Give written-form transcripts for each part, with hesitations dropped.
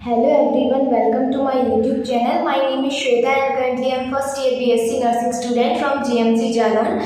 Hello everyone, welcome to my YouTube channel. My name is Shweta and currently I am first year BSc Nursing student from GMC Jalaun.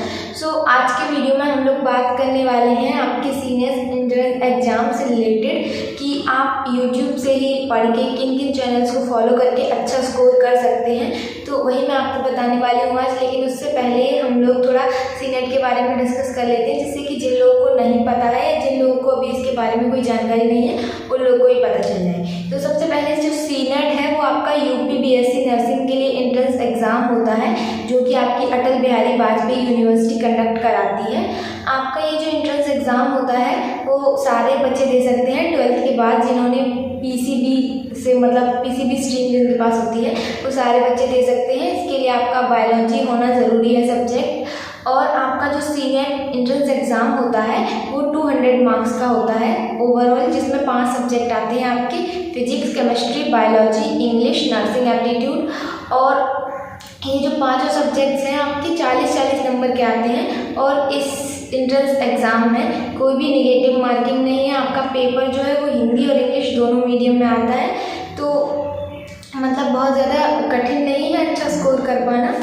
आज के video में हम लोग बात करने वाले हैं आपके सीनियर एंट्रेंस एग्जाम से रिलेटेड कि आप YouTube से ही पढ़ के किन किन चैनल्स को फॉलो करके अच्छा स्कोर कर सकते हैं. तो वही मैं आपको बताने वाली हूँ आज. लेकिन उससे पहले हम लोग थोड़ा सीनेट के बारे में डिस्कस कर लेते हैं, जिससे कि जिन लोगों को नहीं पता है या जिन लोगों को अभी इसके बारे में कोई जानकारी नहीं है उन लोगों को ही पता चल जाए. तो सबसे पहले जो सीनेट है वो आपका यूपी बीएससी नर्सिंग के लिए एंट्रेंस एग्ज़ाम होता है, जो कि आपकी अटल बिहारी वाजपेयी यूनिवर्सिटी कंडक्ट कराती है. आपका ये जो एंट्रेंस एग्ज़ाम होता है वो सारे बच्चे दे सकते हैं 12th के बाद, जिन्होंने पीसीबी से मतलब पीसीबी स्ट्रीम जिनके पास होती है वो सारे बच्चे दे सकते हैं. इसके लिए आपका बायोलॉजी होना ज़रूरी है सब्जेक्ट. और आपका जो सीनेट एंट्रेंस एग्ज़ाम होता है वो 200 मार्क्स का होता है ओवरऑल, जिसमें 5 सब्जेक्ट आते हैं आपके: physics, chemistry, biology, English, nursing aptitude. और ये जो 5 सब्जेक्ट्स हैं आपके 40-40 नंबर के आते हैं. और इस एंट्रेंस एग्ज़ाम में कोई भी नेगेटिव मार्किंग नहीं है. आपका पेपर जो है वो हिंदी और इंग्लिश दोनों मीडियम में आता है. तो मतलब बहुत ज़्यादा कठिन नहीं है अच्छा स्कोर कर पाना.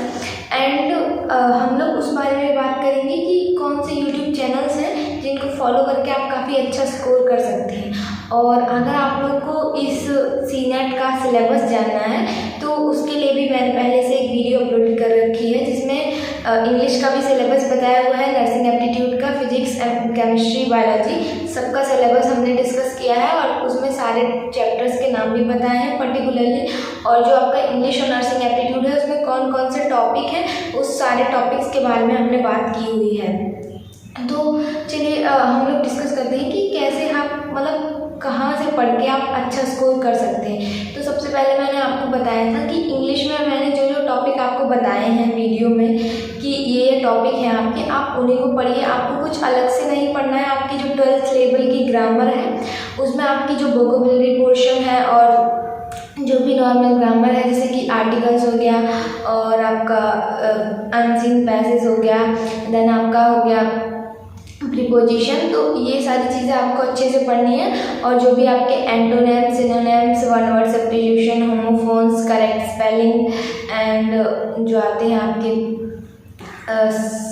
एंड हम लोग उस बारे में बात करेंगे कि कौन से यूट्यूब चैनल्स हैं जिनको फॉलो करके आप काफ़ी अच्छा स्कोर कर सकते हैं. और अगर आप लोग को इस सीनेट का सिलेबस जानना है तो उसके लिए भी मैंने पहले से एक वीडियो अपलोड कर रखी है, जिसमें इंग्लिश का भी सिलेबस बताया हुआ है, नर्सिंग एप्टीट्यूड का, फिजिक्स, केमिस्ट्री, बायोलॉजी, सबका सिलेबस हमने डिस्कस किया है. और उसमें सारे चैप्टर्स के नाम भी बताए हैं पर्टिकुलरली. और जो आपका इंग्लिश और नर्सिंग एप्टीट्यूड है उसमें कौन कौन से टॉपिक हैं उस सारे टॉपिक्स के बारे में हमने बात की हुई है. तो चलिए हम लोग डिस्कस करते हैं कि कैसे आप मतलब कहाँ से पढ़ के आप अच्छा स्कोर कर सकते हैं. तो सबसे पहले मैंने आपको बताया था कि इंग्लिश में मैंने जो जो टॉपिक आपको बताए हैं वीडियो में कि ये टॉपिक हैं आपके, आप उन्हीं को पढ़िए. आपको कुछ अलग से नहीं पढ़ना है. आपकी जो 12th लेवल की ग्रामर है उसमें आपकी जो वोकैबुलरी पोर्शन है और जो भी नॉर्मल ग्रामर है, जैसे कि आर्टिकल्स हो गया और आपका अनसीन पैसेज हो गया, देन आपका हो गया प्रीपोजिशन, तो ये सारी चीज़ें आपको अच्छे से पढ़नी है. और जो भी आपके antonyms, synonyms, one word substitution, homophones, correct spelling and जो आते हैं आपके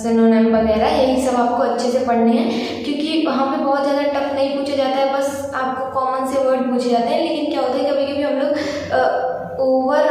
सिनोनिम वगैरह, यही सब आपको अच्छे से पढ़ने हैं. क्योंकि वहाँ पे बहुत ज़्यादा टफ नहीं पूछा जाता है, बस आपको कॉमन से वर्ड पूछे जाते हैं. लेकिन क्या होता है कभी कभी हम लोग ओवर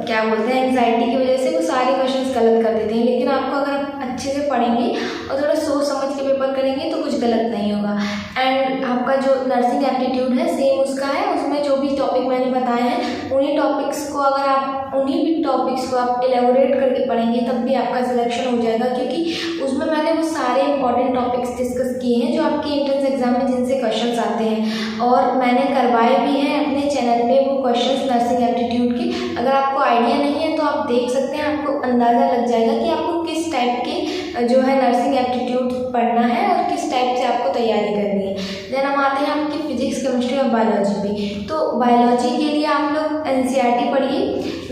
क्या बोलते हैं एंग्जाइटी की वजह से वो सारे क्वेश्चंस गलत कर देते हैं. लेकिन आपको अगर आप अच्छे से पढ़ेंगे और थोड़ा सोच समझ के पेपर करेंगे तो कुछ गलत नहीं होगा. एंड आपका जो नर्सिंग एप्टीट्यूड है सेम उसका है. उसमें जो भी टॉपिक मैंने बताए हैं उन्हीं टॉपिक्स को अगर आप उन्हीं भी टॉपिक्स को आप एलेबोरेट करके पढ़ेंगे तब भी आपका सिलेक्शन हो जाएगा. क्योंकि उसमें मैंने वो सारे इंपॉर्टेंट टॉपिक्स डिस्कस किए हैं जो आपके एंट्रेंस एग्जाम में जिनसे क्वेश्चंस आते हैं. और मैंने करवाए भी हैं अपने चैनल पे वो क्वेश्चंस नर्सिंग एप्टीट्यूड के. अगर आपको आइडिया नहीं है तो आप देख सकते हैं, आपको अंदाज़ा लग जाएगा कि आपको किस टाइप के जो है नर्सिंग एप्टीट्यूड पढ़ना है और किस टाइप से आपको तैयारी करनी है. देन हम आते हैं आपकी फिजिक्स, केमिस्ट्री और बायोलॉजी पे. तो बायोलॉजी के लिए आप लोग एनसीईआरटी पढ़िए.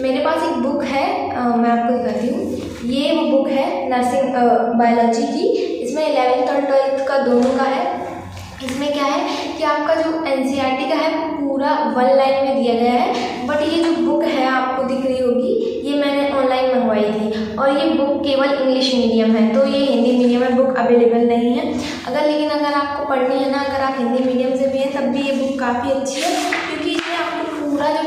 मेरे पास एक बुक है, मैं आपको दिखाती हूँ. ये वो बुक है नर्सिंग बायोलॉजी की. इसमें 11th और 12th का दोनों का है. इसमें क्या है कि आपका जो एनसीईआरटी का है पूरा 1 लाइन में दिया गया है. बट ये जो बुक है आपको दिख रही होगी, ये मैंने ऑनलाइन मंगवाई थी. और ये बुक केवल इंग्लिश मीडियम है, तो ये हिंदी मीडियम में बुक अवेलेबल नहीं है. लेकिन अगर आपको पढ़नी है ना, अगर आप हिंदी मीडियम से भी हैं तब भी ये बुक काफ़ी अच्छी है. क्योंकि इसमें आपको पूरा जो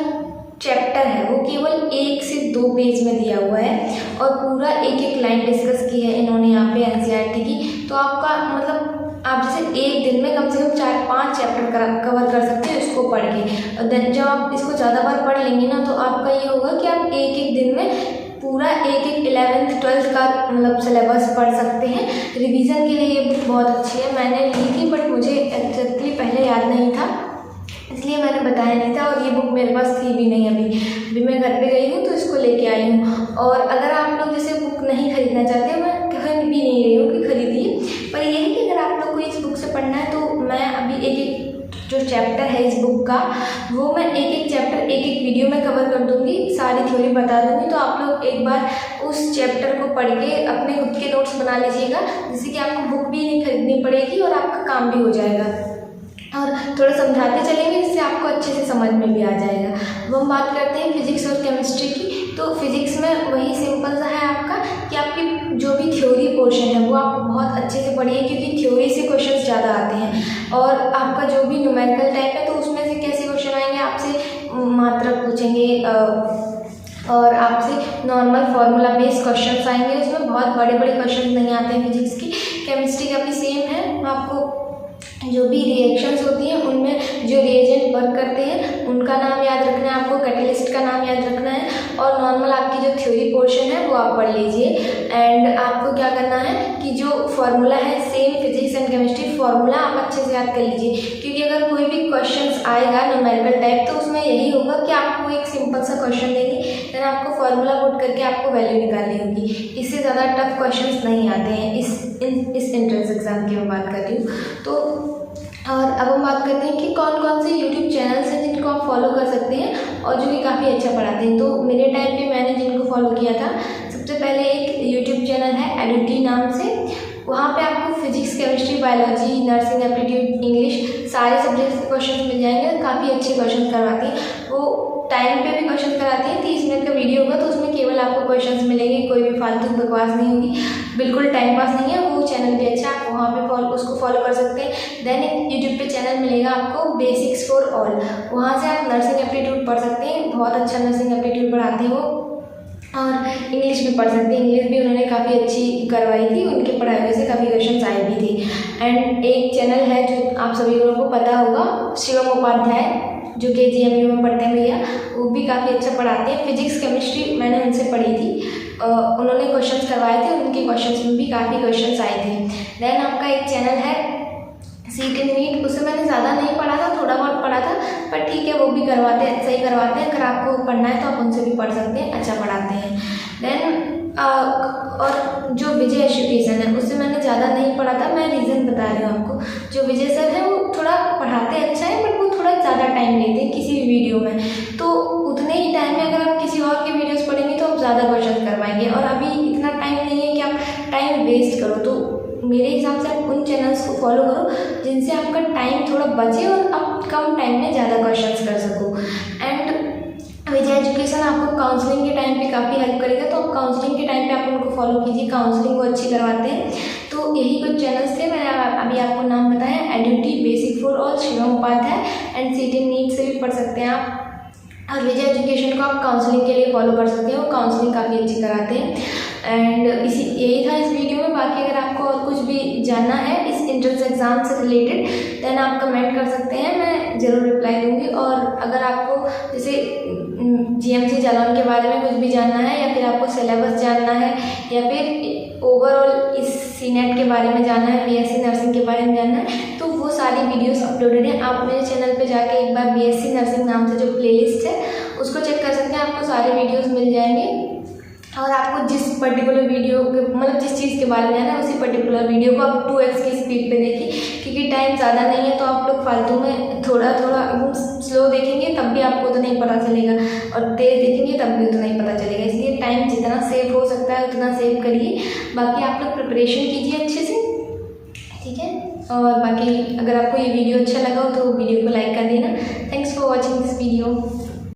चैप्टर है वो केवल 1 से 2 पेज में दिया हुआ है और पूरा एक एक लाइन डिस्कस की है इन्होंने यहाँ पे एनसीईआरटी की. तो आपका मतलब आप जैसे एक दिन में कम से कम 4-5 चैप्टर कवर कर सकते हैं इसको पढ़ के. देन जब आप इसको ज़्यादा बार पढ़ लेंगे ना तो आपका ये होगा कि आप एक एक दिन में पूरा एक 11th 12th का मतलब सिलेबस पढ़ सकते हैं. रिवीजन के लिए ये बुक बहुत अच्छी है. मैंने ली थी बट मुझे एग्जैक्टली पहले याद नहीं था, इसलिए मैंने बताया नहीं था. और ये बुक मेरे पास थी भी नहीं. अभी मैं घर पे गई हूँ तो इसको लेके आई हूँ. और अगर आप लोग जैसे बुक नहीं खरीदना चाहते, मैं कहीं भी नहीं रही हूँ कि खरीदिए, पर यह है कि अगर आप लोग को इस बुक से पढ़ना है तो मैं अभी एक जो चैप्टर है इस बुक का वो मैं एक चैप्टर एक वीडियो में कवर कर दूँगी, सारी थ्योरी बता दूँगी. तो आप लोग एक बार उस चैप्टर को पढ़ के अपने खुद के नोट्स बना लीजिएगा, जिससे कि आपको बुक भी नहीं खरीदनी पड़ेगी और आपका काम भी हो जाएगा. और थोड़ा समझाते चलेंगे जिससे आपको अच्छे से समझ में भी आ जाएगा। अब हम बात करते हैं फिजिक्स और केमिस्ट्री की। तो फिजिक्स में वही सिंपल सा है आपका कि आपकी जो भी थ्योरी पोर्शन है वो आप बहुत अच्छे से पढ़िए, क्योंकि थ्योरी से क्वेश्चंस ज़्यादा आते हैं। और आपका जो भी न्यूमेरिकल टाइप है तो उसमें से कैसे क्वेश्चन आएंगे, आपसे मात्रा पूछेंगे और आपसे नॉर्मल फार्मूला बेस्ड क्वेश्चंस आएंगे। उसमें बहुत बड़े बड़े क्वेश्चंस नहीं आते हैं फिजिक्स की। केमिस्ट्री का भी सेम है, आपको जो भी रिएक्शंस होती हैं उनमें जो रिएजेंट वर्क करते हैं उनका नाम याद रखना है, आपको कैटलिस्ट का नाम याद रखना है, और नॉर्मल आपकी जो थ्योरी पोर्शन है वो आप पढ़ लीजिए। एंड आपको क्या करना है कि जो फार्मूला है same physics and chemistry formula आप अच्छे से याद कर लीजिए, क्योंकि अगर कोई भी क्वेश्चंस आएगा न्यूमेरिकल टाइप तो उसमें यही होगा कि आपको एक सिंपल सा क्वेश्चन देंगे, देन आपको फार्मूला पुट करके आपको वैल्यू निकालनी होगी। इससे ज़्यादा टफ क्वेश्चंस नहीं आते हैं इस एंट्रेंस एग्जाम की मैं बात कर रही हूँ। तो और अब हम बात करते हैं कि कौन कौन से यूट्यूब चैनल्स हैं जिनको आप फॉलो कर सकते हैं और जो कि काफ़ी अच्छा पढ़ाते हैं। तो मेरे टाइम पे मैंने जिनको फॉलो किया था, सबसे पहले एक यूट्यूब चैनल है एडुटी नाम से। वहाँ पे आपको physics, chemistry, biology, nursing, aptitude, English सारे सब्जेक्ट्स के क्वेश्चन मिल जाएंगे। काफ़ी अच्छे क्वेश्चन करवाती हैं वो, टाइम पे भी क्वेश्चन कराती है। 30 मिनट का वीडियो होगा तो उसमें केवल आपको क्वेश्चंस मिलेंगे, कोई भी फालतू बकवास नहीं होगी, बिल्कुल टाइम पास नहीं है। वो चैनल भी अच्छा, आप वहाँ पे उसको फॉलो कर सकते हैं। देन एक यूट्यूब पे चैनल मिलेगा आपको बेसिक्स फॉर ऑल, वहाँ से आप नर्सिंग एप्टीट्यूड पढ़ सकते हैं। बहुत अच्छा नर्सिंग एप्टीट्यूड पढ़ाते हैं वो, और इंग्लिश भी पढ़ सकते हैं। इंग्लिश भी उन्होंने काफ़ी अच्छी करवाई थी, उनके पढ़ाई में से काफ़ी क्वेश्चन आए भी थे। एंड एक चैनल है जो आप सभी लोगों को पता होगा, शिवम उपाध्याय, जो कि GMU में पढ़ते हैं भैया, वो भी काफ़ी अच्छा पढ़ाते हैं। फिजिक्स केमिस्ट्री मैंने उनसे पढ़ी थी, उन्होंने क्वेश्चंस करवाए थे, उनके क्वेश्चंस में भी काफ़ी क्वेश्चंस आए थे। देन आपका एक चैनल है सीट एंड नीट, उससे मैंने ज़्यादा नहीं पढ़ा था, थोड़ा बहुत पढ़ा था, पर ठीक है वो भी करवाते हैं, सही करवाते हैं। अगर आपको पढ़ना है तो आप उनसे भी पढ़ सकते हैं, अच्छा पढ़ाते हैं। देन और जो विजय एजुकेशन है उससे मैंने ज़्यादा नहीं पढ़ा था, मैं रीज़न बता रही हूँ आपको। जो विजय सर है वो थोड़ा पढ़ाते अच्छा है, बट वो थोड़ा ज़्यादा टाइम लेते हैं किसी भी वीडियो में, तो उतने ही टाइम में अगर आप किसी और के वीडियोस पढ़ेंगे तो आप ज़्यादा क्वेश्चन करवाएंगे, और अभी इतना टाइम नहीं है कि आप टाइम वेस्ट करो। तो मेरे हिसाब से आप उन चैनल्स को फॉलो करो जिनसे आपका टाइम थोड़ा बचे और आप कम टाइम में ज़्यादा क्वेश्चन कर सको। एंड विजय एजुकेशन आपको काउंसलिंग के टाइम पे काफ़ी हेल्प करेगा, तो आप काउंसलिंग के टाइम पे आप उनको फॉलो कीजिए, काउंसलिंग वो अच्छी करवाते हैं। तो यही कुछ चैनल्स थे, मैंने अभी आपको नाम बताया, एडुटी, basic for all, Shivam Upadhyay, and CET and NEET से भी पढ़ सकते हैं आप। और विजय एजुकेशन को आप काउंसलिंग के लिए फॉलो कर सकते हैं, वो काउंसलिंग काफ़ी अच्छी कराते हैं। एंड यही था इस वीडियो में। बाकी अगर आपको और कुछ भी जानना है इस एंट्रेंस एग्ज़ाम से रिलेटेड, देन आप कमेंट कर सकते हैं, मैं ज़रूर रिप्लाई दूंगी। और अगर आपको जैसे GMC जालौन के बारे में कुछ भी जानना है, या फिर आपको सिलेबस जानना है, या फिर ओवरऑल इस CNET के बारे में जानना है, BSc नर्सिंग के बारे में जानना है, तो वो सारी वीडियोस अपलोडेड हैं। आप मेरे चैनल पे जाके एक बार BSc नर्सिंग नाम से जो प्लेलिस्ट है उसको चेक कर सकते हैं, आपको सारे वीडियोस मिल जाएंगे। और आपको जिस पर्टिकुलर वीडियो के मतलब जिस चीज़ के बारे में जानना है उसी पर्टिकुलर वीडियो को आप 2x की स्पीड पे देखिए, क्योंकि टाइम ज़्यादा नहीं है, तो आप लोग फालतू में थोड़ा थोड़ा स्लो देखेंगे तब भी आपको तो नहीं पता चलेगा, और तेज़ देखेंगे तब भी उतना ही पता चलेगा। इसलिए टाइम जितना सेव हो सकता है उतना सेव करिए। बाकी आप लोग प्रिपरेशन कीजिए अच्छे से, ठीक है। और बाकी अगर आपको ये वीडियो अच्छा लगा हो तो वीडियो को लाइक कर देना। Thanks for watching this video.